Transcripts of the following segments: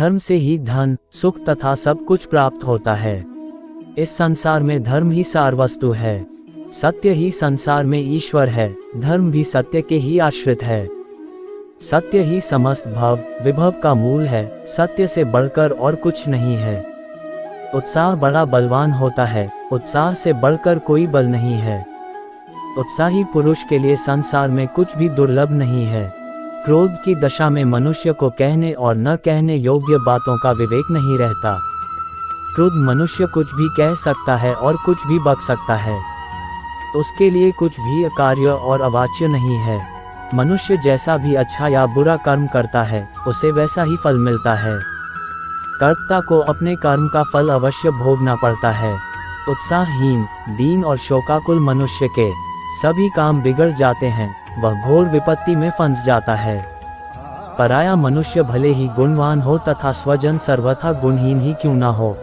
धर्म से ही धन, सुख तथा सब कुछ प्राप्त होता है। इस संसार में धर्म ही सार वस्तु है। सत्य ही संसार में ईश्वर है। धर्म भी सत्य के ही आश्रित है। सत्य ही समस्त भव विभव का मूल है। सत्य से बढ़कर और कुछ नहीं है। उत्साह बड़ा बलवान होता है। उत्साह से बढ़कर कोई बल नहीं है। उत्साही पुरुष के लिए संसार में कुछ भी दुर्लभ नहीं है। क्रोध की दशा में मनुष्य को कहने और न कहने योग्य बातों का विवेक नहीं रहता। क्रोध मनुष्य कुछ भी कह सकता है और कुछ भी बक सकता है। उसके लिए कुछ भी अकार्य और अवाच्य नहीं है। मनुष्य जैसा भी अच्छा या बुरा कर्म करता है, उसे वैसा ही फल मिलता है। कर्ता को अपने कर्म का फल अवश्य भोगना पड़ता है। उत्साहहीन, दीन और शोकाकुल मनुष्य के सभी काम बिगड़ जाते हैं। वह घोर विपत्ति में फंस जाता है। पराया मनुष्य भले ही गुणवान हो तथा स्वजन सर्वथा गुणहीन ही क्यों न हो,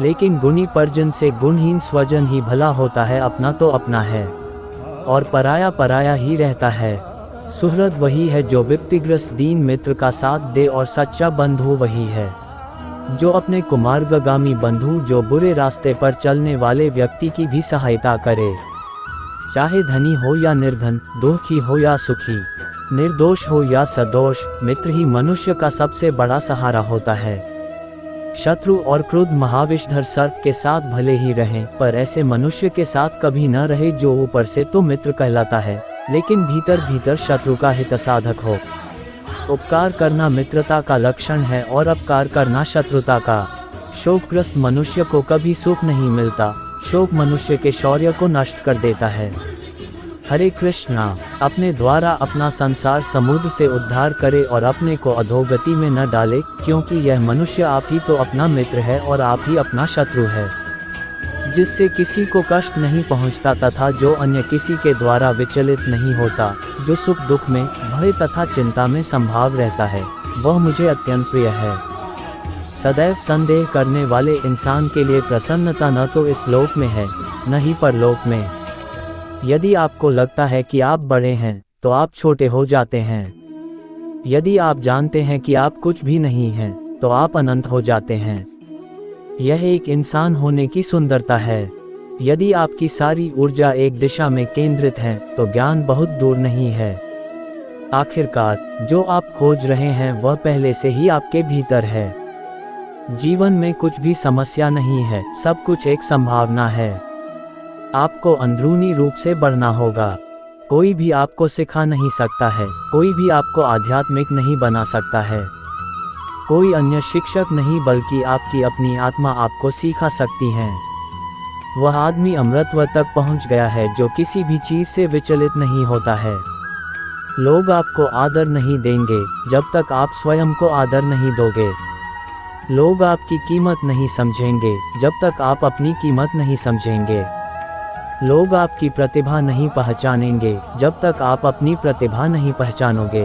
लेकिन गुणी परजन से गुणहीन स्वजन ही भला होता है। अपना तो अपना है और पराया पराया ही रहता है। सुहृद वही है जो विपत्तिग्रस्त दीन मित्र का साथ दे और सच्चा बंधु वही है जो अपने कुमार्गगामी बंधु, जो बुरे रास्ते पर चलने वाले व्यक्ति की भी सहायता करे। चाहे धनी हो या निर्धन, दुखी हो या सुखी, निर्दोष हो या सदोष, मित्र ही मनुष्य का सबसे बड़ा सहारा होता है। शत्रु और क्रोध महाविषधर सर्प के साथ भले ही रहें, पर ऐसे मनुष्य के साथ कभी न रहे जो ऊपर से तो मित्र कहलाता है, लेकिन भीतर भीतर शत्रु का हित साधक हो। उपकार करना मित्रता का लक्षण है और अपकार करना शत्रुता का। शोकग्रस्त मनुष्य को कभी सुख नहीं मिलता। शोक मनुष्य के शौर्य को नष्ट कर देता है। हरे कृष्णा। अपने द्वारा अपना संसार समुद्र से उद्धार करे और अपने को अधोगति में न डाले, क्योंकि यह मनुष्य आप ही तो अपना मित्र है और आप ही अपना शत्रु है, जिससे किसी को कष्ट नहीं पहुंचता तथा जो अन्य किसी के द्वारा विचलित नहीं होता, जो सुख दुख में, भय तथा चिंता में संभाव रहता है, वह मुझे अत्यंत प्रिय है। सदैव संदेह करने वाले इंसान के लिए प्रसन्नता न तो इस लोक में है, न ही परलोक में। यदि आपको लगता है कि आप बड़े हैं, तो आप छोटे हो जाते हैं। यदि आप जानते हैं कि आप कुछ भी नहीं हैं, तो आप अनंत हो जाते हैं। यह एक इंसान होने की सुंदरता है। यदि आपकी सारी ऊर्जा एक दिशा में केंद्रित है, तो ज्ञान बहुत दूर नहीं है। आखिरकार जो आप खोज रहे हैं वह पहले से ही आपके भीतर है। जीवन में कुछ भी समस्या नहीं है, सब कुछ एक संभावना है। आपको अंदरूनी रूप से बढ़ना होगा। कोई भी आपको सिखा नहीं सकता है, कोई भी आपको आध्यात्मिक नहीं बना सकता है। कोई अन्य शिक्षक नहीं बल्कि आपकी अपनी आत्मा आपको सिखा सकती है। वह आदमी अमृतत्व तक पहुंच गया है जो किसी भी चीज से विचलित नहीं होता है। लोग आपको आदर नहीं देंगे जब तक आप स्वयं को आदर नहीं दोगे। लोग आपकी कीमत नहीं समझेंगे जब तक आप अपनी कीमत नहीं समझेंगे। लोग आपकी प्रतिभा नहीं पहचानेंगे जब तक आप अपनी प्रतिभा नहीं पहचानोगे।